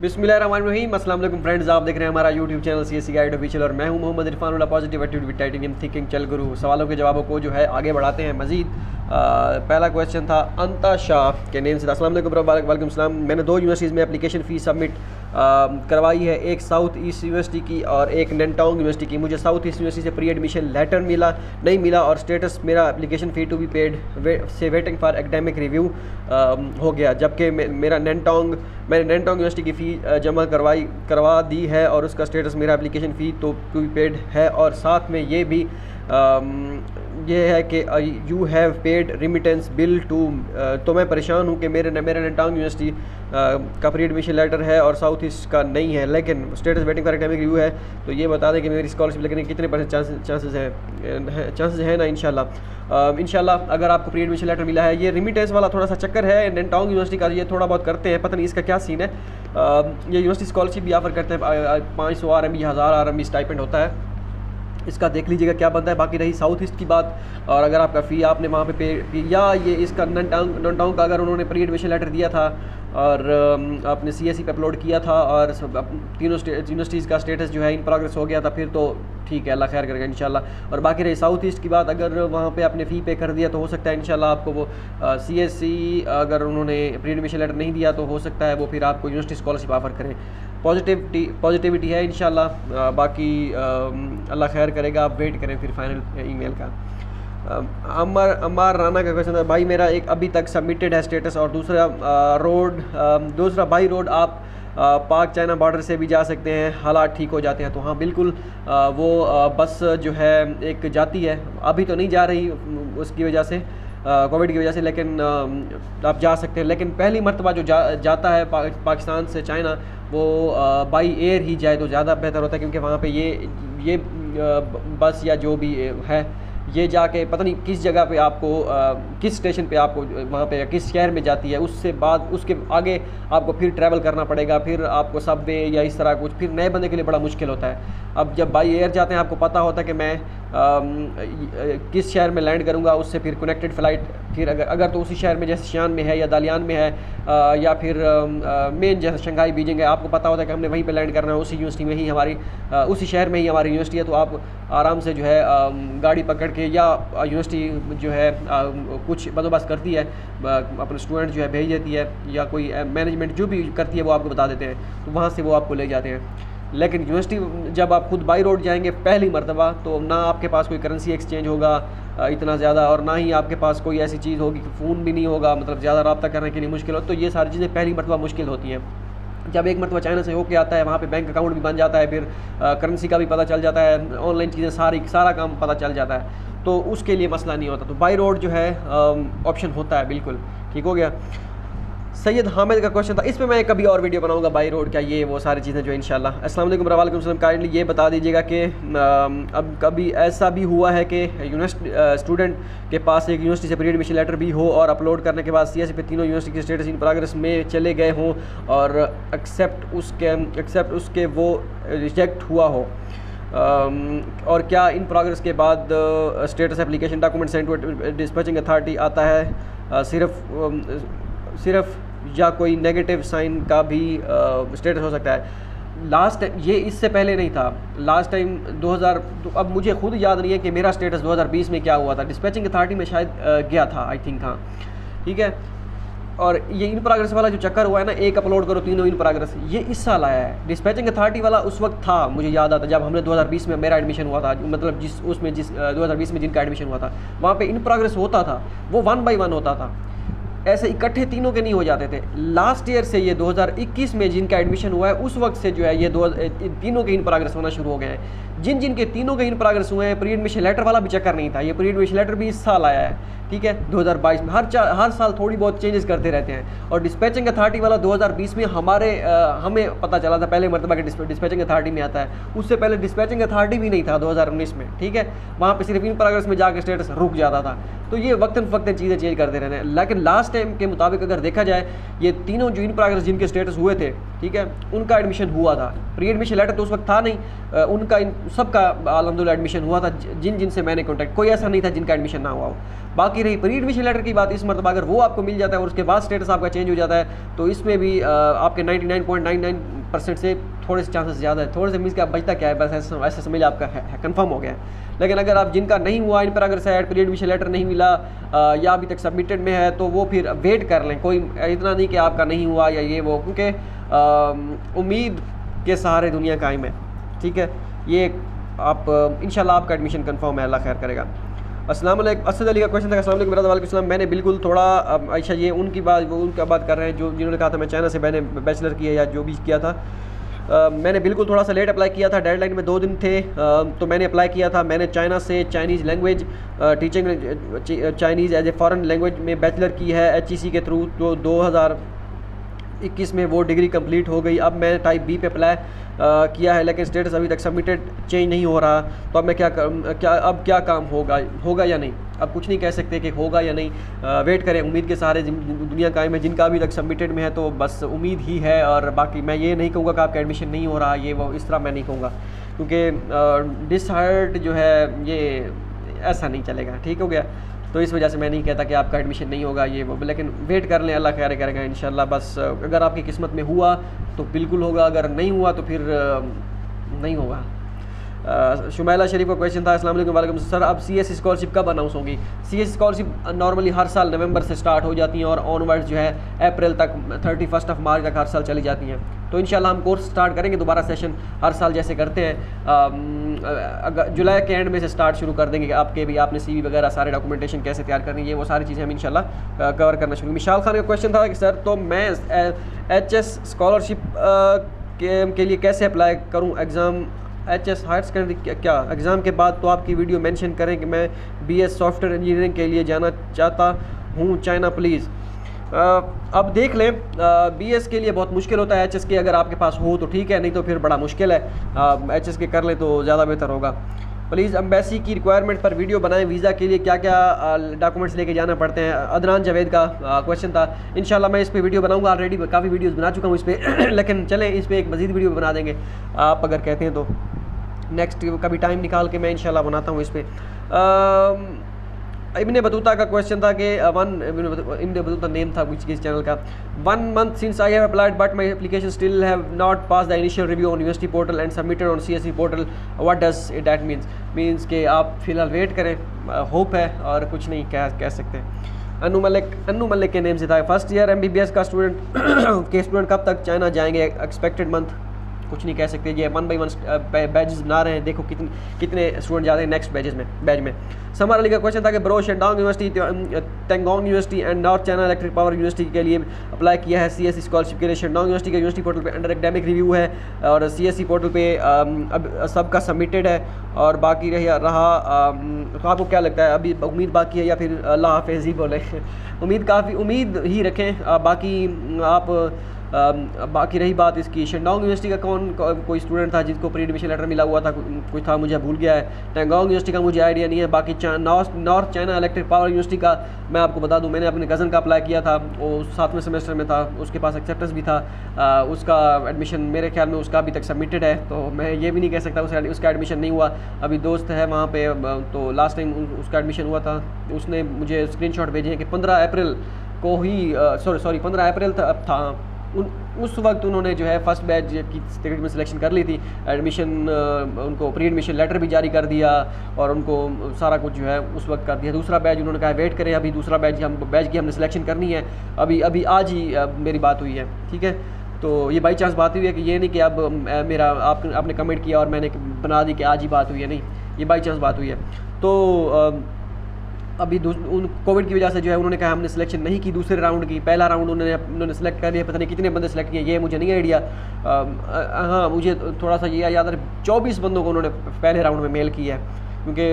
बिस्मिल्लाहिर्रहमानिर्रहीम। अस्सलाम वालेकुम फ्रेंड्स, आप देख रहे हैं हमारा YouTube channel CSC guide official और मैं हूं Mohammad Irfan positive attitude with titanium thinking चल गुरु। सवालों के जवाबों को जो है आगे बढ़ाते हैं मजीद। पहला क्वेश्चन था अंता शाह के नेम से था। अस्सलाम वालेकुम ब्रो। वालेकुम सलाम। मैंने 2 यूनिवर्सिटीज़ में एप्लीकेशन फ़ीस सबमिट करवाई है, एक साउथ ईस्ट यूनिवर्सिटी की और एक नैनटांग यूनिवर्सिटी की। मुझे साउथ ईस्ट यूनिवर्सिटी से प्री एडमिशन लेटर नहीं मिला और स्टेटस मेरा application fee to be paid से वेटिंग फॉर एकेडमिक रिव्यू हो गया, जबकि मैंने नैनटांग यूनिवर्सिटी की फ़ी जमा करवा दी है और उसका स्टेटस मेरा application fee to be paid है और साथ में ये भी ये है कि you have paid remittance bill too. तो मैं परेशान हूँ कि मेरे नैनटांग यूनिवर्सिटी का प्री एडमिशन लेटर है और साउथ ईस्ट का नहीं है, लेकिन status waiting for academic review है। तो ये बता दें कि मेरी स्कॉलरशिप लगने के कितने % चांसेस हैं ना। इंशाल्लाह अगर आपको प्री एडमिशन लेटर मिला है। ये रिमिटेंस वाला थोड़ा सा चक्कर है नैनटांग यूनिवर्सिटी का, ये थोड़ा बहुत करते हैं, पता नहीं इसका क्या सीन है। ये यूनिवर्सिटी स्कॉलरशिप भी ऑफर करते हैं, 500 RMB 1000 RMB स्टाइपेंड होता है, इसका देख लीजिएगा क्या बनता है। बाकी रही साउथ ईस्ट की बात, और अगर आपका फ़ी आपने वहाँ पे या ये इसका नैनटांग का अगर उन्होंने प्री एडमिशन लेटर दिया था और आपने CSE पे अपलोड किया था और तीनों यूनिवर्सिटीज़ का स्टेटस जो है इन प्रोग्रेस हो गया था, फिर तो ठीक है, अल्लाह खैर करेगा इंशाल्लाह। और बाकी रही साउथ ईस्ट की बात, अगर वहाँ पे आपने फ़ी पे कर दिया तो हो सकता है इंशाल्लाह आपको वो CSE अगर उन्होंने प्री एडमिशन लेटर नहीं दिया तो हो सकता है वो फिर आपको यूनिवर्सिटी स्कॉलरशिप ऑफ़र करें। पॉजिटिविटी है इंशाल्लाह। बाकी अल्लाह खैर करेगा, आप वेट करें फिर फाइनल ईमेल का। अमर राना का क्वेश्चन था, भाई मेरा एक अभी तक सबमिटेड है स्टेटस और दूसरा बाई रोड आप पाक चाइना बॉर्डर से भी जा सकते हैं, हालात ठीक हो जाते हैं। तो हाँ बिल्कुल, वो बस जो है एक जाती है, अभी तो नहीं जा रही उसकी वजह से, कोविड की वजह से, लेकिन आप जा सकते हैं। लेकिन पहली मरतबा जो जाता है पाकिस्तान से चाइना, वो बाई एयर ही जाए तो ज़्यादा बेहतर होता है, क्योंकि वहाँ पे ये बस या जो भी है ये जाके पता नहीं किस जगह पे आपको किस स्टेशन पे आपको वहाँ पे किस शहर में जाती है, उसके आगे आपको फिर ट्रैवल करना पड़ेगा, फिर आपको सबवे या इस तरह कुछ, फिर नए बंदे के लिए बड़ा मुश्किल होता है। अब जब बाई एयर जाते हैं आपको पता होता है कि मैं किस शहर में लैंड करूँगा, उससे फिर कनेक्टेड फ़्लाइट, फिर अगर तो उसी शहर में जैसे शियान में है या दालियान में है या फिर मेन जैसे शंघाई बीजिंग है, आपको पता होता है कि हमने वहीं पे लैंड करना है, उसी यूनिवर्सिटी में ही हमारी उसी शहर में ही हमारी यूनिवर्सिटी है। तो आप आराम से जो है गाड़ी पकड़ के, या यूनिवर्सिटी जो है कुछ बंदोबस्त करती है, अपने स्टूडेंट जो है भेज देती है, या कोई मैनेजमेंट जो भी करती है वो आपको बता देते हैं, तो वहाँ से वो आपको ले जाते हैं। लेकिन यूनिवर्सिटी जब आप खुद बाई रोड जाएंगे पहली मरतबा, तो ना आपके पास कोई करेंसी एक्सचेंज होगा इतना ज़्यादा, और ना ही आपके पास कोई ऐसी चीज़ होगी कि फ़ोन भी नहीं होगा, मतलब ज़्यादा रब्ता करने के लिए मुश्किल हो। तो ये सारी चीज़ें पहली मरतबा मुश्किल होती हैं। जब एक मरतबा चाइना से होके आता है, वहाँ पे बैंक अकाउंट भी बन जाता है, फिर करेंसी का भी पता चल जाता है, ऑनलाइन चीज़ें सारा काम पता चल जाता है, तो उसके लिए मसला नहीं होता। तो बाई रोड जो है ऑप्शन होता है, बिल्कुल ठीक हो गया। सैयद हामिद का क्वेश्चन था, इस पर मैं कभी और वीडियो बनाऊंगा, बाई रोड क्या, ये वो सारी चीज़ें जो इंशाल्लाह। अस्सलाम वालेकुम वालेकुम सलाम। काइंडली ये बता दीजिएगा कि अब कभी ऐसा भी हुआ है कि स्टूडेंट के पास एक यूनिवर्सिटी से प्री एडमिशन लेटर भी हो और अपलोड करने के बाद CSE पे तीनों यूनिवर्सिटी के स्टेटस इन प्रोग्रेस में चले गए हों और एक्सेप्ट उसके वो रिजेक्ट हुआ हो, और क्या इन प्रोग्रेस के बाद status application document send to dispatching authority आता है सिर्फ या कोई नेगेटिव साइन का भी स्टेटस हो सकता है? लास्ट टाइम ये इससे पहले नहीं था, लास्ट टाइम 2000, अब मुझे खुद याद नहीं है कि मेरा स्टेटस 2020 में क्या हुआ था, डिस्पैचिंग अथॉरिटी में शायद गया था, आई थिंक, हाँ ठीक है। और ये इन प्रोग्रेस वाला जो चक्कर हुआ है ना, एक अपलोड करो तीनों इन प्रोग्रेस, ये इस साल आया है। डिस्पैचिंग अथॉरिटी वाला उस वक्त था, मुझे याद आता जब हमने 2020 में मेरा एडमिशन हुआ था, मतलब जिस 2020 में जिनका एडमिशन हुआ था, वहाँ पे इन प्रोग्रेस होता था, वो 1 by 1 होता था, ऐसे इकट्ठे तीनों के नहीं हो जाते थे। लास्ट ईयर से ये 2021 में जिनका एडमिशन हुआ है, उस वक्त से जो है ये तीनों के इन प्रोग्रेस होना शुरू हो गए हैं। जिनके तीनों के इन प्रोग्रेस हुए हैं, प्री एडमिशन लेटर वाला भी चक्कर नहीं था, ये प्री एडमिशन लेटर भी इस साल आया है, ठीक है, 2022 में। हर साल थोड़ी बहुत चेंजेस करते रहते हैं। और डिस्पैचिंग अथॉरिटी वाला 2020 में हमें पता चला था पहले मरतबा कि डिस्पैचिंग अथॉरिटी में आता है, उससे पहले डिस्पैचिंग अथॉरिटी भी नहीं था 2019 में, ठीक है। वहाँ पे सिर्फ इन प्रोग्रेस में जाकर स्टेटस रुक जाता था। तो ये वक्तन फ़वक्तन चीज़ें चेंज करते रहते हैं। लेकिन लास्ट टाइम के मुताबिक अगर देखा जाए, ये तीनों जो इन प्रोग्रेस जिनके स्टेटस हुए थे, ठीक है, उनका एडमिशन हुआ था। प्री एडमिशन लेटर तो उस वक्त था नहीं, उनका सबका अल्हम्दुलिल्लाह एडमिशन हुआ था, जिनसे मैंने कॉन्टैक्ट, कोई ऐसा नहीं था जिनका एडमिशन ना हुआ हो। बाकी रही प्री एडमिशन लेटर की बात, इस मरतबा अगर वो आपको मिल जाता है और उसके बाद स्टेटस आपका चेंज हो जाता है तो इसमें भी आपके 99.99% से थोड़े से चांसेस ज़्यादा है, थोड़े से मीन्स का बचता क्या है, बस ऐसे समझ आपका कंफर्म हो गया है। लेकिन अगर आप जिनका नहीं हुआ, इन पर अगर शायद प्री एडमिशन लेटर नहीं मिला या अभी तक सबमिटेड में है, तो वो फिर वेट कर लें। कोई इतना नहीं कि आपका नहीं हुआ या ये वो, क्योंकि उम्मीद के सहारे दुनिया कायम है, ठीक है। ये आप इंशाल्लाह आपका एडमिशन कंफर्म है, अल्लाह खैर करेगा। अस्सलाम वालेकुम, असद अली का क्वेश्चन था, अस्सलाम वालेकुम ब्रदर। वालेकुम सलाम। मैंने बिल्कुल थोड़ा अच्छा ये उनकी बात, वो उनका बात कर रहे हैं जो जिन्होंने कहा था मैं चाइना से मैंने बैचलर किया या जो भी किया था। मैंने बिल्कुल थोड़ा सा लेट अप्लाई किया था, डेडलाइन में 2 दिन थे, तो मैंने अप्लाई किया था। मैंने चाइना से Chinese language teaching Chinese as a foreign language में बैचलर की है HEC के थ्रू, तो 2021 में वो डिग्री कंप्लीट हो गई। अब मैं टाइप B पे अप्लाई किया है, लेकिन स्टेटस अभी तक सबमिटेड चेंज नहीं हो रहा। तो अब मैं क्या काम होगा या नहीं, अब कुछ नहीं कह सकते कि होगा या नहीं। वेट करें, उम्मीद के सहारे दुनिया कायम है। जिनका अभी तक सबमिटेड में है तो बस उम्मीद ही है। और बाकी मैं ये नहीं कहूँगा कि आपका एडमिशन नहीं हो रहा, ये वो इस तरह मैं नहीं कहूँगा, क्योंकि डिसहार्ट जो है ये ऐसा नहीं चलेगा, ठीक हो गया। तो इस वजह से मैं नहीं कहता कि आपका एडमिशन नहीं होगा ये वो, लेकिन वेट कर लें, अल्लाह खैर करेगा इंशाल्लाह। बस अगर आपकी किस्मत में हुआ तो बिल्कुल होगा, अगर नहीं हुआ तो फिर नहीं होगा। शुमैला शरीफ का क्वेश्चन था, अस्सलाम वालेकुम। वालेकुम सर, अब CSE स्कॉलरशिप कब अनाउंस होगी? CSE स्कॉलरशिप नॉर्मली हर साल नवंबर से स्टार्ट हो जाती हैं और ऑनवर्ड्स जो है अप्रैल तक 31 मार्च तक हर साल चली जाती हैं। तो इंशाल्लाह हम कोर्स स्टार्ट करेंगे दोबारा सेशन हर साल जैसे करते हैं। जुलाई के एंड में से स्टार्ट शुरू कर देंगे कि आपके भी आपने CV वगैरह सारे डॉक्यूमेंटेशन कैसे तैयार करनी है, वो सारी चीज़ें हम इंशाल्लाह कवर करना शुरू। मिशाल खान का क्वेश्चन था कि सर तो मैं HS स्कॉलरशिप के लिए कैसे अप्लाई करूँ? एग्ज़ाम HS हायर सेकेंडरी क्या एग्ज़ाम के बाद तो आपकी वीडियो मेंशन करें कि मैं BS सॉफ्टवेयर इंजीनियरिंग के लिए जाना चाहता हूँ चाइना प्लीज़। अब देख लें, BS के लिए बहुत मुश्किल होता है, HS के अगर आपके पास हो तो ठीक है, नहीं तो फिर बड़ा मुश्किल है। HS के कर लें तो ज़्यादा बेहतर होगा। प्लीज़ एम्बेसी की रिक्वायरमेंट पर वीडियो बनाएं, वीज़ा के लिए क्या क्या डॉक्यूमेंट्स लेके जाना पड़ते हैं। अदनान जावेद का क्वेश्चन था, इंशाल्लाह मैं इस पर वीडियो बनाऊंगा, ऑलरेडी काफ़ी वीडियोस बना चुका हूँ इस पर लेकिन चलें इस पर एक मज़ीद वीडियो बना देंगे आप अगर कहते हैं तो। नेक्स्ट कभी टाइम निकाल के मैं इंशाल्लाह बनाता हूँ इस पर। इब्न बतूता का क्वेश्चन था कि इब्न बतूता नेम था कुछ किस चैनल का। 1 month since I have applied but my application still have not passed the initial review on university portal and submitted on CSE portal. What does that means कि आप फ़िलहाल wait करें, hope है और कुछ नहीं कह सकते। अनु मलिक के नेम से था। फर्स्ट ईयर MBBS का स्टूडेंट कब तक चाइना जाएंगे? एक्सपेक्टेड मंथ कुछ नहीं कह सकते। ये 1 by 1 बैचेस बना रहे हैं, देखो कितने स्टूडेंट जाते हैं नेक्स्ट बैच में। समर अली का क्वेश्चन था कि bro Shandong University, Tengong University and North China Electric Power University के लिए अप्लाई किया है CSE स्कॉलरशिप के लिए। शेंडोंग यूनिवर्सिटी का यूनिवर्सिटी पोर्टल पे अंडर एकेडमिक रिव्यू है और CSE पोर्टल पे अब सबका सबमिटेड है और बाकी रहा तो आपको क्या लगता है अभी उम्मीद बाकी है या फिर अल्लाह हाफ़िज़ ही बोले? उम्मीद ही रखें। बाकी आप बाकी रही बात इसकी, शेंडोंग यूनिवर्सिटी का कोई स्टूडेंट था जिसको प्री एडमिशन लेटर मिला हुआ था, कुछ था मुझे भूल गया है। टेंगोंग यूनिवर्सिटी का मुझे आइडिया नहीं है। बाकी north China Electric Power university का मैं आपको बता दूं, मैंने अपने कज़न का अप्लाई किया था, वो 7वें सेमेस्टर में था, उसके पास एक्सेप्टेंस भी था। उसका एडमिशन मेरे ख्याल में उसका अभी तक सबमिटेड है, तो मैं ये भी नहीं कह सकता उसका एडमिशन नहीं हुआ। अभी दोस्त है वहाँ पे, तो लास्ट टाइम उसका एडमिशन हुआ था, उसने मुझे स्क्रीनशॉट भेजे हैं कि 15 अप्रैल को ही 15 अप्रैल था उस वक्त उन्होंने जो है फर्स्ट बैच की टिकट में सिलेक्शन कर ली थी। एडमिशन उनको प्री एडमिशन लेटर भी जारी कर दिया और उनको सारा कुछ जो है उस वक्त कर दिया। दूसरा बैच उन्होंने कहा वेट करें, अभी दूसरा बैच की हमने सिलेक्शन करनी है, अभी आज ही मेरी बात हुई है, ठीक है। तो ये बाई चांस बात हुई है कि ये नहीं कि अब मेरा आपने कमेंट किया और मैंने बना दी कि आज ही बात हुई है, नहीं, ये बाई चांस बात हुई है। तो अभी उन कोविड की वजह से जो है उन्होंने कहा हमने सिलेक्शन नहीं की दूसरे राउंड की, पहला राउंड उन्होंने सेलेक्ट कर लिया, पता नहीं कितने बंदे सेलेक्ट किए ये मुझे नहीं आइडिया। हाँ, मुझे थोड़ा सा ये याद है 24 बंदों को उन्होंने पहले राउंड में मेल किया है, क्योंकि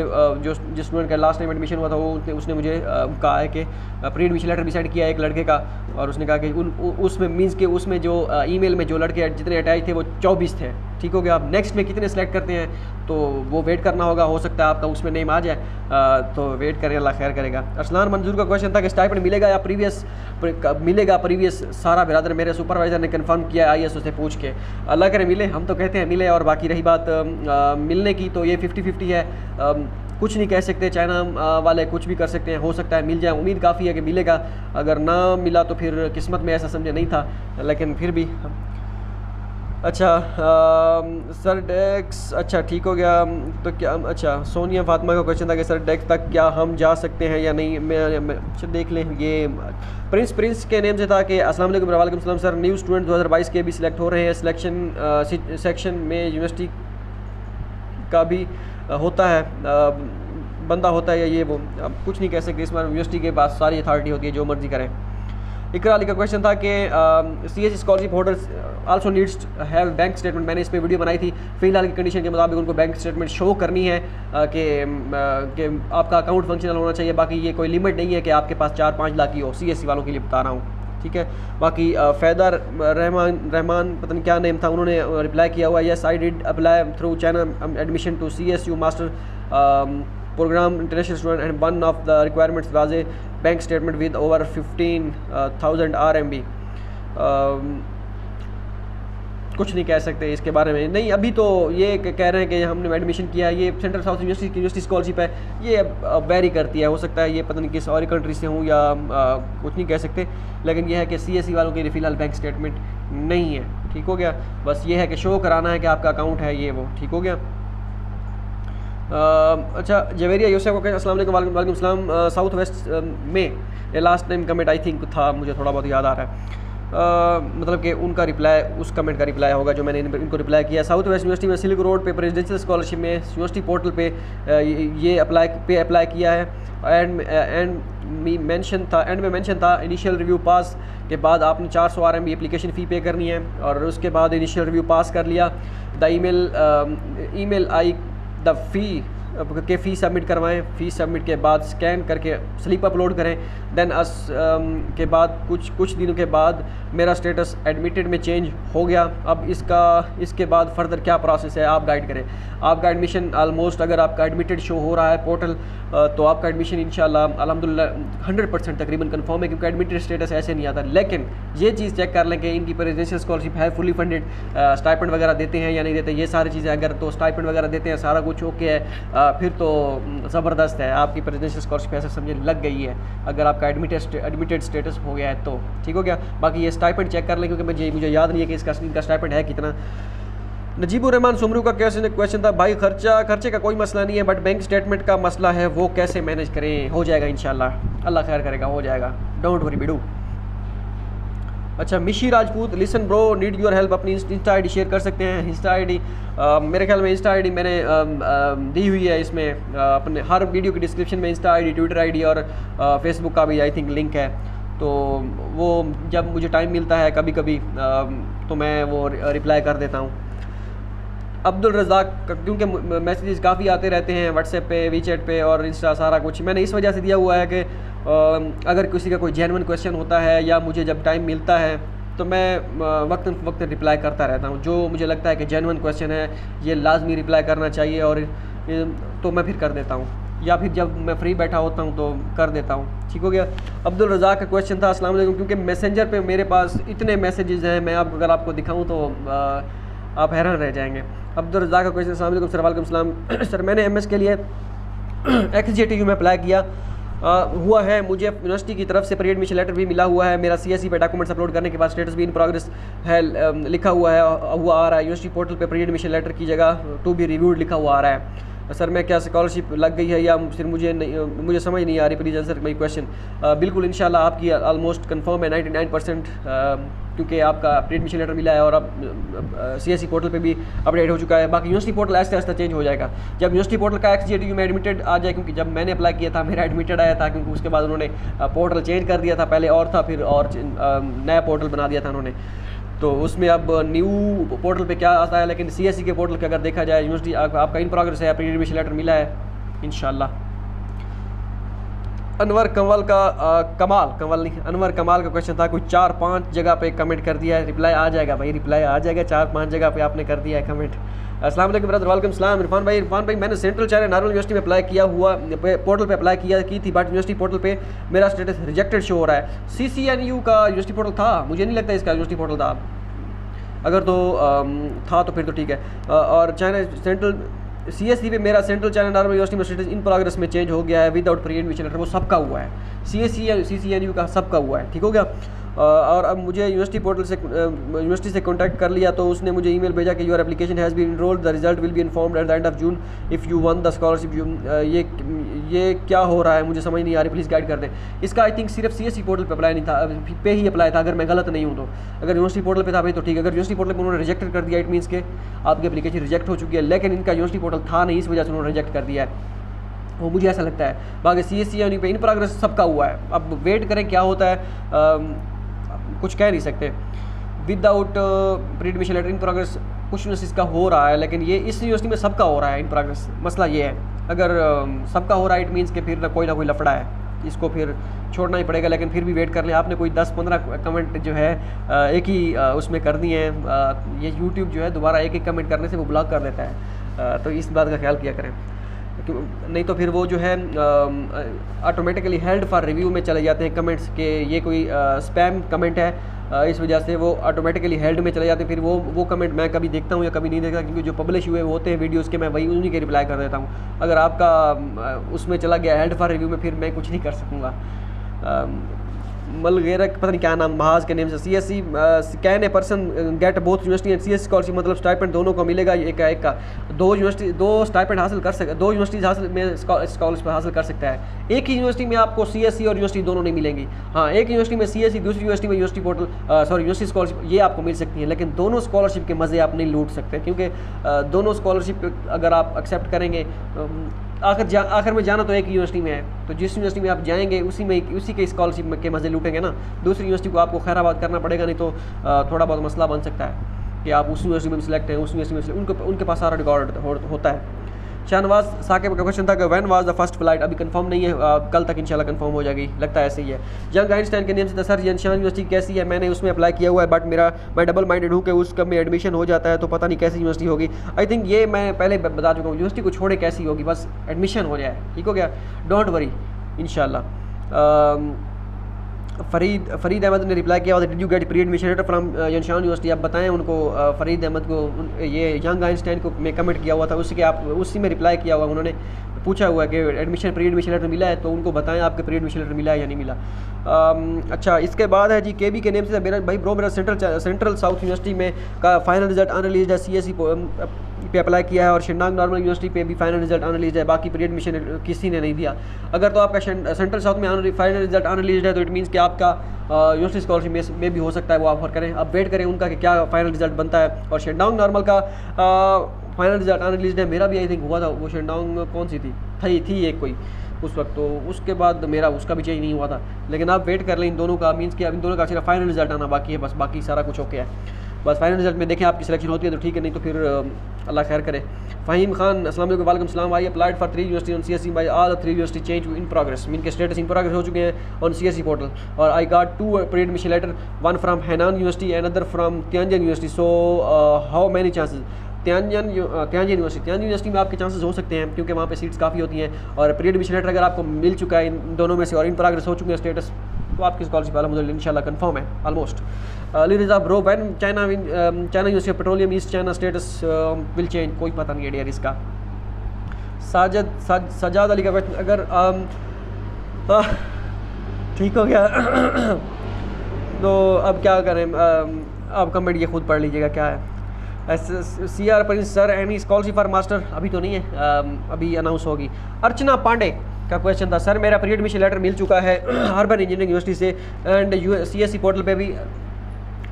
जिस स्टूडेंट का लास्ट टाइम एडमिशन हुआ था उसने मुझे कहा है कि प्री एडमिशन लेटर भी सेंड किया है एक लड़के का, और उसने कहा कि उसमें मीन्स के उसमें जो ईमेल में जो लड़के जितने अटैच थे वो 24 थे। ठीक हो गया। आप नेक्स्ट में कितने सेलेक्ट करते हैं तो वो वेट करना होगा, हो सकता है आपका उसमें नेम आ जाए, तो वेट करें, अल्लाह खैर करेगा। अरसलान मंजूर का क्वेश्चन था कि स्टाइपेंड मिलेगा या प्रीवियस मिलेगा। प्रीवियस सारा बिरादर मेरे सुपरवाइज़र ने कंफर्म किया IAS से पूछ के, अल्लाह करे मिले, हम तो कहते हैं मिले। और बाकी रही बात मिलने की, तो ये 50-50 है, कुछ नहीं कह सकते। चाइना वाले कुछ भी कर सकते हैं, हो सकता है मिल जाए, उम्मीद काफ़ी है कि मिलेगा। अगर ना मिला तो फिर किस्मत में ऐसा समझे नहीं था, लेकिन फिर भी अच्छा। सर डेक्स, अच्छा ठीक हो गया। तो क्या, अच्छा सोनिया फातिमा का क्वेश्चन था कि सर डेक्स तक क्या हम जा सकते हैं या नहीं। मैं अच्छा देख लें। ये प्रिंस के नेम से था कि अस्सलाम वालेकुम। वालेकुम सलाम सर, न्यू स्टूडेंट 2022 के भी सिलेक्ट हो रहे हैं। सिलेक्शन सेक्शन में यूनिवर्सिटी का भी होता है, बंदा होता है या ये वो, अब कुछ नहीं कह सकते। इस बार यूनिवर्सिटी के पास सारी अथॉरिटी होती है, जो मर्जी करें। इकरा अली का क्वेश्चन था कि CSE scholarship holders also needs have bank statement. मैंने इस पे वीडियो बनाई थी। फ़िलहाल की कंडीशन के मुताबिक उनको बैंक स्टेटमेंट शो करनी है कि आपका अकाउंट फंक्शनल होना चाहिए। बाकी ये कोई लिमिट नहीं है कि आपके पास 4-5 लाख की हो, CSE वालों के लिए बता रहा हूँ। ठीक है। बाकी फ़ैदा रहमान पता नहीं क्या नेम था, उन्होंने रिप्लाई किया हुआ, yes I did apply through China admission to CSU master program international student and one of the requirements was a bank statement with over 15,000 RMB। कुछ नहीं कह सकते इसके बारे में। नहीं, अभी तो ये कह रहे हैं कि हमने एडमिशन किया है। ये सेंट्रल साउथ यूनिवर्सिटी स्कॉलरशिप है, ये वेरी करती है। हो सकता है ये पता नहीं किस और कंट्री से हूँ या कुछ नहीं कह सकते, लेकिन यह है कि CSE वालों के लिए फ़िलहाल बैंक स्टेटमेंट नहीं है। ठीक हो गया। बस ये है कि शो कराना है कि आपका अकाउंट है, ये वो। ठीक हो गया। अच्छा जवेरिया यूसुफ को अस्सलाम वालेकुम। वालेकुम सलाम। साउथ वेस्ट में last time comment I think था, मुझे थोड़ा बहुत याद आ रहा है। मतलब कि उनका रिप्लाई उस कमेंट का रिप्लाई होगा जो मैंने इनको रिप्लाई किया। साउथ वेस्ट यूनिवर्सिटी में सिल्क रोड पे प्रेसिडेंशियल स्कॉलरशिप में यूनिवर्सिटी पोर्टल पे ये अप्लाई किया है। एंड में मेंशन था इनिशियल रिव्यू पास के बाद आपने 400 RMB एप्लीकेशन फ़ी पे करनी है, और उसके बाद इनिशियल रिव्यू पास कर लिया। द ईमेल आई द फ़ी के फ़ी सबमिट करवाएं। फ़ी सबमिट के बाद स्कैन करके स्लिप अपलोड करें। देन के बाद कुछ दिनों के बाद मेरा स्टेटस एडमिटेड में चेंज हो गया। अब इसके बाद फर्दर क्या प्रोसेस है आप गाइड करें। आपका एडमिशन ऑलमोस्ट, अगर आपका एडमिटेड शो हो रहा है पोर्टल, तो आपका एडमिशन इंशाल्लाह अल्हम्दुलिल्लाह 100% तकरीबन कंफर्म है, क्योंकि एडमिटेड स्टेटस ऐसे नहीं आता। लेकिन ये चीज़ चेक कर लें कि इनकी प्रेसिडेंशियल स्कॉलरशिप है, फुली फंडेड, स्टाइपेंड वगैरह देते हैं या नहीं देते, ये सारी चीज़ें। अगर तो स्टाइपेंड वगैरह देते हैं, सारा कुछ ओके है, फिर तो ज़बरदस्त है, आपकी प्रेसिडेंशियल स्कॉलरशिप ऐसे समझे लग गई है, अगर आपका एडमिटेड स्टेटस हो गया है तो। ठीक हो गया। बाकी ये स्टाइपेंड चेक कर लें, क्योंकि मुझे याद नहीं है कि इनका स्टाइपेंड है कितना। नजीबुर रहमान सुमरू का क्वेश्चन था, भाई खर्चे का कोई मसला नहीं है, बट बैंक स्टेटमेंट का मसला है, वो कैसे मैनेज करें। हो जाएगा इंशाल्लाह, अल्लाह खैर करेगा, हो जाएगा, डोंट वरी बिडू। अच्छा मिशी Rajput, listen bro need your help. अपनी इंस्टा ID शेयर कर सकते हैं। इंस्टा ID मेरे ख्याल में इंस्टा ID मैंने दी हुई है इसमें, अपने हर वीडियो की डिस्क्रिप्शन में इंस्टा ID, ट्विटर ID और फेसबुक का भी आई थिंक लिंक है। तो वो जब मुझे टाइम मिलता है कभी कभी तो मैं वो रिप्लाई कर देता हूँ। अब्दुल रज़ाक, क्योंकि मैसेजेस काफ़ी आते रहते हैं व्हाट्सएप पे, वीचैट पे और इंस्टा, सारा कुछ मैंने इस वजह से दिया हुआ है कि अगर किसी का कोई जेन्युइन क्वेश्चन होता है या मुझे जब टाइम मिलता है तो मैं वक्त रिप्लाई करता रहता हूँ। जो मुझे लगता है कि जेन्युइन क्वेश्चन है, ये लाजमी रिप्लाई करना चाहिए, और तो मैं फिर कर देता हूँ, या फिर जब मैं फ्री बैठा होता हूँ तो कर देता हूँ। ठीक हो गया। अब्दुल रज़ाक का क्वेश्चन था, अस्सलाम वालेकुम, क्योंकि मैसेंजर पे मेरे पास इतने मैसेजेस हैं, मैं अगर आपको दिखाऊँ तो आप हैरान रह जाएंगे। अब्दुल रज़ाक का क्वेश्चन, अस्सलाम वालेकुम सर। वालेकुम सलाम सर, मैंने MS के लिए XJTU में अप्लाई किया हुआ है, मुझे यूनिवर्सिटी की तरफ से प्री एडमिशन लेटर भी मिला हुआ है, मेरा CSE पे डॉक्यूमेंट्स अपलोड करने के बाद स्टेटस भी इन प्रोग्रेस है लिखा हुआ आ रहा है। यूनिवर्सिटी पोर्टल पे प्री एडमिशन लेटर की जगह टू बी रिव्यूड लिखा हुआ आ रहा है। सर मैं क्या स्कॉलरशिप लग गई है या फिर मुझे समझ नहीं आ रही, प्लीज़ आंसर माई क्वेश्चन। बिल्कुल इंशाल्लाह आपकी ऑलमोस्ट कंफर्म है 99%, क्योंकि आपका प्री एडमिशन लेटर मिला है और अब CSE पोर्टल पे भी अपडेट हो चुका है। बाकी university portal Aahista Aahista change हो जाएगा जब यूनिवर्सिटी पोर्टल का XJTU में एडमिटेड आ जाए, क्योंकि जब मैंने अप्लाई किया था मेरा एडमिटेड आया था, क्योंकि उसके बाद उन्होंने पोर्टल चेंज कर दिया था, पहले और था फिर और नया पोर्टल बना दिया था उन्होंने, तो उसमें अब न्यू पोर्टल पे क्या आता है। लेकिन CSE के पोर्टल पे अगर देखा जाए यूनिवर्सिटी आपका इन प्रोग्रेस है, प्री एडमिशन लेटर मिला है इंशाल्लाह। अनवर कंवल का कंवल नहीं, अनवर कमाल का क्वेश्चन था। कोई 4-5 जगह पे कमेंट कर दिया है, रिप्लाई आ जाएगा भाई, रिप्लाई आ जाएगा। 4-5 जगह पे आपने कर दिया है कमेंट। अस्सलाम वालेकुम ब्रदर, वालेकुम सलाम। इरफान भाई मैंने सेंट्रल चाइना नार्मल यूनिवर्सिटी में अप्लाई किया हुआ, पोर्टल पे अप्लाई की थी, बट यूनिवर्सिटी पोर्टल पे मेरा स्टेटस रिजेक्टेड शो हो रहा है। CCNU का यूनिवर्सिटी पोर्टल था, मुझे नहीं लगता इसका यूनिवर्सिटी पोर्टल था। अगर तो था तो फिर तो ठीक है। और चाइना सेंट्रल CSE पे मेरा सेंट्रल चाइना नार्मल यूनिवर्सिटी में स्टेटस इन प्रोग्रेस में चेंज हो गया है विदाउट प्री एडमिशन लेटर, वो सबका हुआ है। CCNU का सबका हुआ है, ठीक हो गया। और अब मुझे यूनिवर्सिटी से कांटेक्ट कर लिया, तो उसने मुझे ईमेल भेजा कि your application has been enrolled, the result will be informed at the end of June if you won the scholarship. ये क्या हो रहा है, मुझे समझ नहीं आ रही, प्लीज़ गाइड कर दें। इसका आई थिंक सिर्फ CSE पोर्टल पे अप्लाई नहीं था, पे ही अप्लाई था, अगर मैं गलत नहीं हूँ तो। अगर यूनिवर्सिटी पोर्टल पे था भाई तो ठीक है, अगर यूनिवर्सिटी पोर्टल पे उन्होंने रिजेक्ट कर दिया, इट मीन्स के आपकी एप्लीकेशन रिजेक्ट हो चुकी है। लेकिन इनका यूनिवर्सिटी पोर्टल था नहीं, इस वजह से उन्होंने रिजेक्ट कर दिया है, वो मुझे ऐसा लगता है। बाकी CSE पे इन प्रोग्रेस सबका हुआ है, अब वेट करें क्या होता है, कुछ कह नहीं सकते। Without pre admission letter in progress कुछ यूनिवर्सिटीज़ का हो रहा है, लेकिन ये इस यूनिवर्सिटी में सबका हो रहा है इन प्रोग्रेस। मसला ये है, अगर सबका हो रहा है इट मीन्स के फिर ना कोई लफड़ा है, इसको फिर छोड़ना ही पड़ेगा। लेकिन फिर भी वेट कर लें। आपने कोई 10-15 कमेंट जो है एक ही उसमें कर दिए हैं, ये यूट्यूब जो है दोबारा एक कमेंट करने से वो ब्लॉक कर देता है, तो इस बात का ख्याल किया करें, नहीं तो फिर वो जो है ऑटोमेटिकली हेल्ड फॉर रिव्यू में चले जाते हैं कमेंट्स के, ये कोई स्पैम कमेंट है, इस वजह से वो ऑटोमेटिकली हेल्ड में चले जाते हैं। फिर वो कमेंट मैं कभी देखता हूँ या कभी नहीं देखता, क्योंकि जो पब्लिश हुए होते हैं वीडियोज़ के, मैं वही उन्हीं के रिप्लाई कर देता हूँ। अगर आपका उसमें चला गया हेल्ड फॉर रिव्यू में, फिर मैं कुछ नहीं कर सकूँगा। मलगेरा पता नहीं क्या नाम, महाज के नेम से। CSE can a person get both university and CSE scholarship, मतलब स्टाइपेंड दोनों को मिलेगा एक का। दो स्टाइपेंड हासिल कर सकते, दो यूनिवर्सिटीज़ हासिल में स्कॉलरशिप हासिल कर सकता है। एक ही यूनिवर्सिटी में आपको CSE और यूनिवर्सिटी दोनों नहीं मिलेंगी। हाँ, एक यूनिवर्सिटी में CSE, दूसरी यूनिवर्सिटी में यूनिवर्सिटी पोर्टल यूनिवर्सिटी स्कॉलरशिप ये आपको मिल सकती है, लेकिन दोनों स्कॉलरशिप के मज़े आप नहीं लूट सकते, क्योंकि दोनों स्कॉलरशिप अगर आप एक्सेप्ट करेंगे, आखिर में जाना तो एक यूनिवर्सिटी में है, तो जिस यूनिवर्सिटी में आप जाएंगे उसी के स्कॉलरशिप के मज़े लूटेंगे ना। दूसरी यूनिवर्सिटी को आपको खैराबाद करना पड़ेगा, नहीं तो थोड़ा बहुत मसला बन सकता है कि आप उस यूनिवर्सिटी में सिलेक्ट हैं, उस यूनिवर्सिटी में उनके पास सारा रिकॉर्ड होता है। शाहनवाज साकिब का क्वेश्चन था कि when was the first flight, अभी कंफर्म नहीं है, कल तक इंशाल्लाह कंफर्म हो जाएगी, लगता है ऐसे ही है। यंग आइंस्टाइन के नेम से सर यंशान यूनिवर्सिटी कैसी है, मैंने उसमें अप्लाई किया हुआ है, बट मैं डबल माइंडेड हूँ कि उसका में एडमिशन हो जाता है तो पता नहीं कैसी यूनिवर्सिटी होगी। आई थिंक ये मैं पहले बता चुका हूँ, यूनिवर्सिटी को छोड़े कैसी होगी, बस एडमिशन हो जाए, ठीक हो गया, डोंट वरी इंशाल्लाह। फरीद अहमद ने रिप्लाई किया, did you get pre admission letter from Yanshan university, आप बताएं उनको। फरीद अहमद को ये यंग आइंस्टाइन को मैं कमेंट किया हुआ था, उसी में रिप्लाई किया हुआ, उन्होंने पूछा हुआ है कि प्री एडमिशन लेटर मिला है, तो उनको बताएं आपके प्री एडमिशन लेटर मिला है या नहीं मिला। अच्छा, इसके बाद है जी KB के नेम से, मेरा सेंट्रल साउथ यूनिवर्सिटी में का फाइनल रिजल्ट अनरिलीज है, CSE पे अप्लाई किया है, और शिनांग नॉर्मल यूनिवर्सिटी पे भी फाइनल रिजल्ट अनरिलीज है, बाकी प्री एडमिशन किसी ने नहीं दिया। अगर तो आपका सेंट्रल साउथ में फाइनल रिजल्ट अनरिलीज है, तो इट मीन्स कि आपका यूनिवर्सिटी स्कॉलरशिप में भी हो सकता है वो ऑफर करें। अब वेट करें उनका कि क्या फाइनल रिजल्ट बनता है। और शिनांग नॉर्मल का फाइनल रिजल्ट अनरिलीज है, मेरा भी आई थिंक हुआ था, वो शिनांग कौन सी थी एक कोई उस वक्त, तो उसके बाद मेरा उसका भी चेंज नहीं हुआ था। लेकिन आप वेट कर लें इन दोनों का, मीन्स कि अब इन दोनों का सिर्फ फाइनल रिजल्ट आना बाकी है, बस बाकी सारा कुछ ओके है। बस फाइनल रिजल्ट में देखें आपकी सिलेक्शन होती है तो ठीक है, नहीं तो फिर अल्लाह खैर करे। फ़हीम खान अस्सलाम वालेकुम, वालेकुम सलाम। I applied for 3 university on CSE by all 3 university change in progress, mean के स्टेटस इन प्रोग्रेस हो चुके हैं ऑन CSE पोर्टल, और I got 2 pre admission letter, one from Hainan university and other from Tianjin university, so how many chances. Tianjin university में आपके chances हो सकते हैं, क्योंकि वहाँ पे सीट्स काफ़ी होती हैं, और प्री एडमिशन लेटर अगर आपको मिल चुका है इन दोनों में से और इन प्रोग्रेस हो चुके हैं स्टेटस, तो आपकी स्कॉलरशिप वाला मुझे इंशाल्लाह कंफर्म है ऑलमोस्ट। लिरिजा bro, when China University of Petroleum East China status will change, कोई पता नहीं है डियर इसका। सजाद अली का क्वेश्चन, अगर ठीक हो गया तो अब क्या करें, आप कमेंट ये खुद पढ़ लीजिएगा क्या है। CR Prince sir any scholarship for master, अभी तो नहीं है, अभी अनाउंस होगी। अर्चना पांडे का क्वेश्चन था, सर मेरा प्री एडमिशन लेटर मिल चुका है अर्बन इंजीनियरिंग यूनिवर्सिटी से, एंड CSE पोर्टल पे भी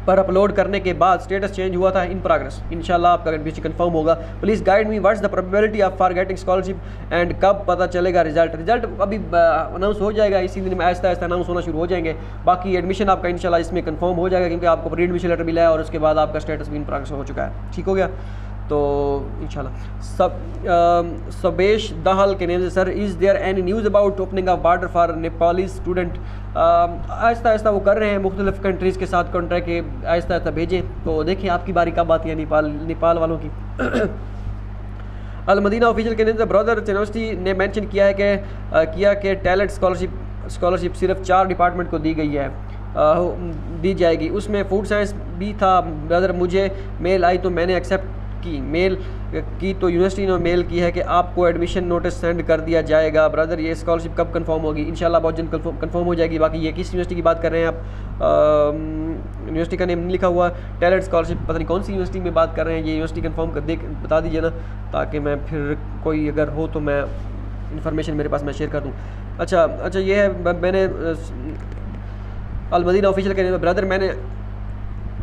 पर अपलोड करने के बाद स्टेटस चेंज हुआ था इन प्रोग्रेस, इंशाल्लाह आपका एडमिशन कंफर्म होगा। Please guide me, what's the probability of for getting scholarship and कब पता चलेगा रिजल्ट अभी अनाउंस हो जाएगा, इसी दिन में आहिस्ता आहिस्ता अनाउंस होना शुरू हो जाएंगे। बाकी एडमिशन आपका इंशाल्लाह इसमें कंफर्म हो जाएगा, क्योंकि आपको प्री एडमिशन लेटर मिला है और उसके बाद आपका स्टेटस भी इन प्रोग्रेस हो चुका है, ठीक हो गया। तो इंशाल्लाह। सबेश दहल के नेम से, sir is there any news about opening of border for Nepali student? आहिस्ता आहिस्ता वो कर रहे हैं, मुख्तलिफ कंट्रीज़ के साथ कॉन्ट्रैक्ट के आहिस्ता आहिस्ता भेजें, तो देखिए आपकी बारी कब आती है नेपाल वालों की। अलमदीना ऑफिशियल के नेम से, ब्रदर यूनिवर्सिटी ने मेंशन किया है कि टैलेंट स्कॉलरशिप सिर्फ 4 डिपार्टमेंट को दी गई है, दी जाएगी, उसमें फूड साइंस भी था। ब्रदर मुझे मेल आई तो मैंने एक्सेप्ट की, मेल की तो यूनिवर्सिटी ने मेल की है कि आपको एडमिशन नोटिस सेंड कर दिया जाएगा। ब्रदर ये स्कॉलरशिप कब कंफर्म होगी? इंशाल्लाह बहुत जल्द कंफर्म हो जाएगी। बाकी ये किस यूनिवर्सिटी की बात कर रहे हैं आप? यूनिवर्सिटी का नेम नहीं लिखा हुआ, टैलेंट स्कॉलरशिप, पता नहीं कौन सी यूनिवर्सिटी में बात कर रहे हैं, ये यूनिवर्सिटी कंफर्म कर बता दीजिए ना, ताकि मैं फिर कोई अगर हो तो मैं इन्फॉर्मेशन मेरे पास मैं शेयर कर दूँ। अच्छा ये है, मैंने अलमदीना ऑफिशियल के नेम, ब्रदर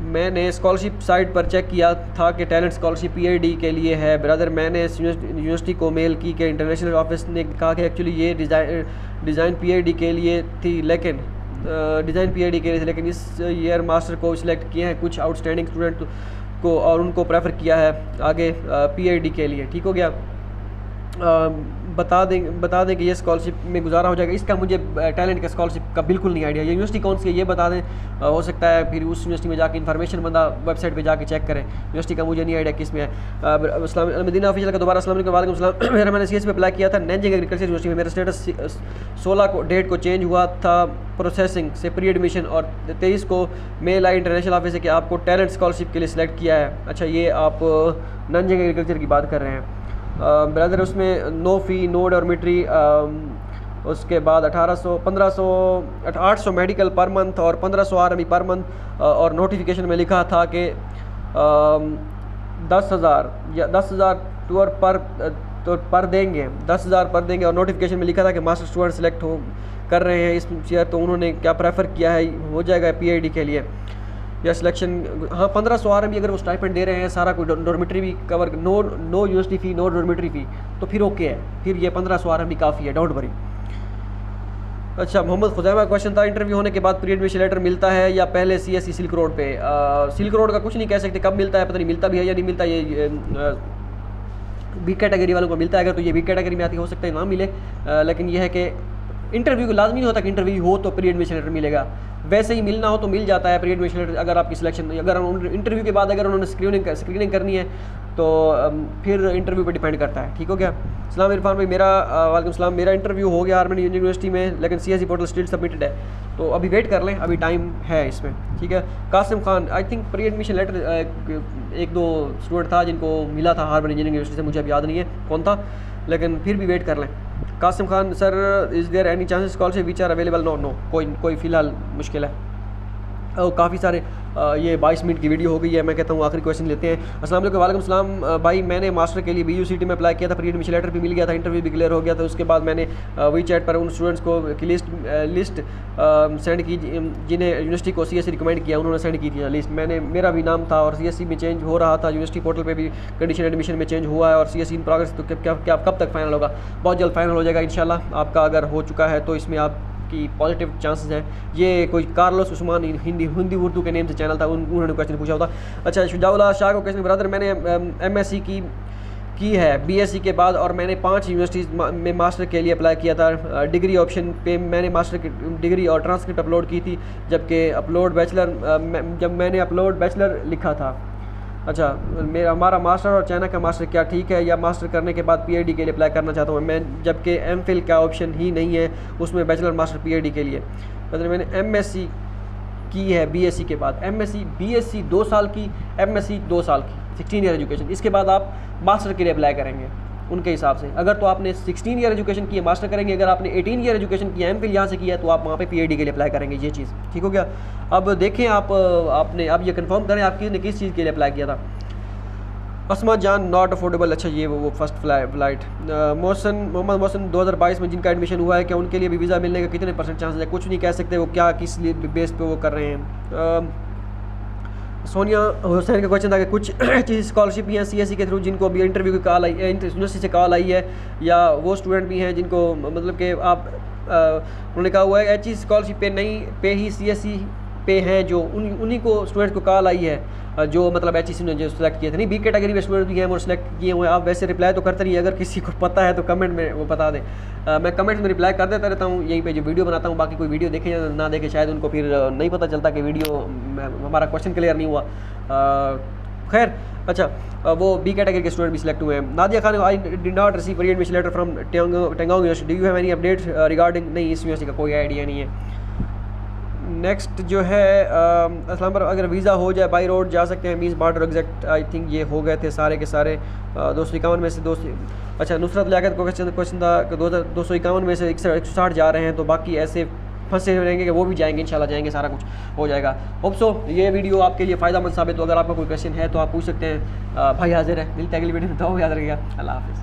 मैंने स्कॉलरशिप साइट पर चेक किया था कि टैलेंट स्कॉलरशिप पीएडी के लिए है। ब्रदर मैंने यूनिवर्सिटी को मेल की कि इंटरनेशनल ऑफिस ने कहा कि एक्चुअली ये डिज़ाइन पीएडी के लिए थी, लेकिन लेकिन इस ईयर मास्टर को सिलेक्ट किए हैं कुछ आउटस्टैंडिंग स्टूडेंट को और उनको प्रेफर किया है आगे पीएडी के लिए। ठीक हो गया। बता दें कि ये स्कॉलरशिप में गुजारा हो जाएगा। इसका मुझे टैलेंट का स्कॉलरशिप का बिल्कुल नहीं आइडिया, ये यूनिवर्सिटी कौन सी है ये बता दें, हो सकता है फिर उस यूनिवर्सिटी में जाके इन्फॉर्मेशन बंदा वेबसाइट पे जाके चेक करें। यूनिवर्सिटी का मुझे नहीं आइडिया किस में है। अलमदीना ऑफिशियल का दोबारा अस्सलाम वालेकुम। वालेकुम सलाम। मेरा मैंने सीएस पे अप्लाई किया था नैंजिंग एग्रीकल्चर यूनिवर्सिटी में, मेरा स्टेटस 16 डेट को चेंज हुआ था प्रोसेसिंग से प्री एडमिशन, और 23 को मेल आई इंटरनेशनल ऑफिस है कि आपको टैलेंट स्कॉलरशिप के लिए सिलेक्ट किया है। अच्छा ये आप नैंजिंग एग्रीकल्चर की बात कर रहे हैं। ब्रदर उसमें नो फ़ी नो डॉर्मेट्री, उसके बाद 800 मेडिकल पर मंथ और 1500 आरएमई पर मंथ, और नोटिफिकेशन में लिखा था कि 10,000 टूर पर देंगे, 10,000 पर देंगे, और नोटिफिकेशन में लिखा था कि मास्टर स्टूडेंट सेलेक्ट कर रहे हैं इस ईयर, तो उन्होंने क्या प्रेफर किया है, हो जाएगा पीआईडी के लिए या सिलेक्शन। हाँ 1500 आरएमई अगर वो स्टाइपेंड दे रहे हैं, सारा कोई डॉर्मेट्री भी कवर, नो यूनिवर्सिटी फ़ी नो डॉर्मेट्री फ़ी, तो फिर ओके है, फिर ये 1500 आरएमई काफ़ी है, डोंट वरी। अच्छा मोहम्मद खुजैमा क्वेश्चन था, इंटरव्यू होने के बाद प्री एडमिशन लेटर मिलता है या पहले सीएससी सिल्क रोड पे? सिल्क रोड का कुछ नहीं कह सकते कब मिलता है, पता नहीं मिलता भी है या नहीं मिलता, ये बी कैटेगरी वालों को मिलता है। अगर तो ये बी कैटेगरी में आती हो सकता है ना मिले, लेकिन यह है कि इंटरव्यू को लाजमी नहीं होता कि इंटरव्यू हो तो प्री एडमिशन लेटर मिलेगा, वैसे ही मिलना हो तो मिल जाता है प्री एडमिशन लेटर। अगर आपकी सिलेक्शन, अगर इंटरव्यू के बाद अगर उन्होंने स्क्रीनिंग करनी है तो फिर इंटरव्यू पे डिपेंड करता है। ठीक हो गया। सलाम इरफान भाई, वालेकुम सलाम, मेरा इंटरव्यू हो गया हार्वर्ड यूनिवर्सिटी में, लेकिन सीएससी पोर्टल स्टिल सबमिटेड है, तो अभी वेट कर लें, अभी टाइम है इसमें। ठीक है। Qasim Khan, I think pre admission letter एक दो स्टूडेंट था जिनको मिला था हार्वर्ड इंजीनियरिंग यूनिवर्सिटी से, मुझे अब याद नहीं है कौन था, लेकिन फिर भी वेट कर लें। Qasim Khan, sir is there any chances scholarship which are available? No, कोई फ़िलहाल मुश्किल है। काफ़ी सारे ये 22 मिनट की वीडियो हो गई है, मैं कहता हूँ आखिरी क्वेश्चन लेते हैं। अस्सलाम वालेकुम। वालेकुम सलाम भाई, मैंने मास्टर के लिए BUCT में अप्लाई किया था, प्री एडमिशन लेटर भी मिल गया था, इंटरव्यू भी क्लियर हो गया था। उसके बाद मैंने WeChat पर उन स्टूडेंट्स को की लिस्ट सेंड की जिन्हें यूनिवर्सिटी को CSC रिकमेंड किया, उन्होंने सेंड की थी लिस्ट, मेरा भी नाम था, और CSC में चेंज हो रहा था, यूनिवर्सिटी पोर्टल पर भी कंडीशन एडमिशन में चेंज हुआ है, और CSC इन प्रोग्रेस। तो क्या कब तक फाइनल होगा? बहुत जल्द फाइनल हो जाएगा इंशाल्लाह। आपका अगर हो चुका है तो इसमें आप की पॉजिटिव चांसेस हैं। ये कोई कार्लोस उस्मान हिंदी उर्दू के नेम से चैनल था, उन्होंने क्वेश्चन पूछा होता। अच्छा शुजाउल्लाह शाह को क्वेश्चन, ब्रदर मैंने MSc की है BSc के बाद, और मैंने 5 यूनिवर्सिटीज़ में मास्टर के लिए अप्लाई किया था। डिग्री ऑप्शन पे मैंने मास्टर की डिग्री और ट्रांसक्रिप्ट अपलोड की थी, जबकि जब मैंने अपलोड बैचलर लिखा था। अच्छा हमारा मास्टर और चाइना का मास्टर क्या ठीक है, या मास्टर करने के बाद PhD के लिए अप्लाई करना चाहता हूँ मैं, जबकि MPhil का ऑप्शन ही नहीं है उसमें, बैचलर मास्टर PhD के लिए। मतलब मैंने MSc की है BSc के बाद, BSc 2 साल की, MSc 2 साल की, 16 ईयर एजुकेशन। इसके बाद आप मास्टर के लिए अप्लाई करेंगे उनके हिसाब से। अगर तो आपने 16 ईयर एजुकेशन की है मास्टर करेंगे, अगर आपने 18 ईयर एजुकेशन की है MPhil यहाँ से किया है तो आप वहाँ पे PhD के लिए अप्लाई करेंगे, ये चीज़ ठीक हो गया। अब देखें आपने अब ये कंफर्म करें आप किस चीज़ के लिए अप्लाई किया था। अस्मा जान, नॉट अफोर्डेबल। अच्छा ये वो फर्स्ट फ्लाइट। मोहम्मद मोहसन 2022 में जिनका एडमिशन हुआ है, क्या उनके लिए भी वीज़ा मिलने का कितने % चांसेस है? कुछ नहीं कह सकते, वो क्या किस बेस पे वो कर रहे हैं। सोनिया हुसैन का क्वेश्चन था कि कुछ चीज़ स्कॉलरशिप भी हैं CSC के थ्रू जिनको भी इंटरव्यू की कॉल आई है, यूनिवर्सिटी से कॉल आई है, या वो स्टूडेंट भी हैं जिनको मतलब कि आप उन्होंने कहा हुआ है HE स्कॉलरशिप पे नहीं पे ही CSC पे हैं, जो उन्हीं को स्टूडेंट को कॉल आई है। जो मतलब HEC ने जो सिलेक्ट किए थे, नहीं बी कैटेगरी में स्टूडेंट भी हैं और सिलेक्ट किए हुए। आप वैसे रिप्लाई तो करते नहीं, अगर किसी को पता है तो कमेंट में वो बता दें। मैं कमेंट्स में रिप्लाई कर देता रहता हूँ, यहीं पे जो वीडियो बनाता हूँ। बाकी कोई वीडियो देखे या ना देखे, शायद उनको फिर नहीं पता चलता कि वीडियो हमारा क्वेश्चन क्लियर नहीं हुआ। खैर अच्छा, वो बी कैटेगरी के स्टूडेंट भी सिलेक्ट हुए हैं। Nadia Khan, I did not receive readmission letter from Tengong university, do you have any update regarding? नहीं, इस यूनिवर्सिटी का कोई आइडिया नहीं है। नेक्स्ट जो है असलम पर अगर वीज़ा हो जाए बाई रोड जा सकते हैं मीज़ बॉर्डर एग्जैक्ट, आई थिंक ये हो गए थे सारे के सारे। 251 में से अच्छा नुसरत लियाकत को क्वेश्चन था कि 251 में से 160 जा रहे हैं, तो बाकी ऐसे फंसे रहेंगे कि वो भी जाएंगे, इंशाल्लाह जाएंगे, सारा कुछ हो जाएगा। होप सो ये वीडियो आपके लिए फ़ायदेमंद साबित हो। अगर आपका कोई क्वेश्चन है तो आप पूछ सकते हैं। भाई हाजिर है, मिलते हैं अगली वीडियो में, तो याद रखिएगा। अल्लाह हाफ़िज़।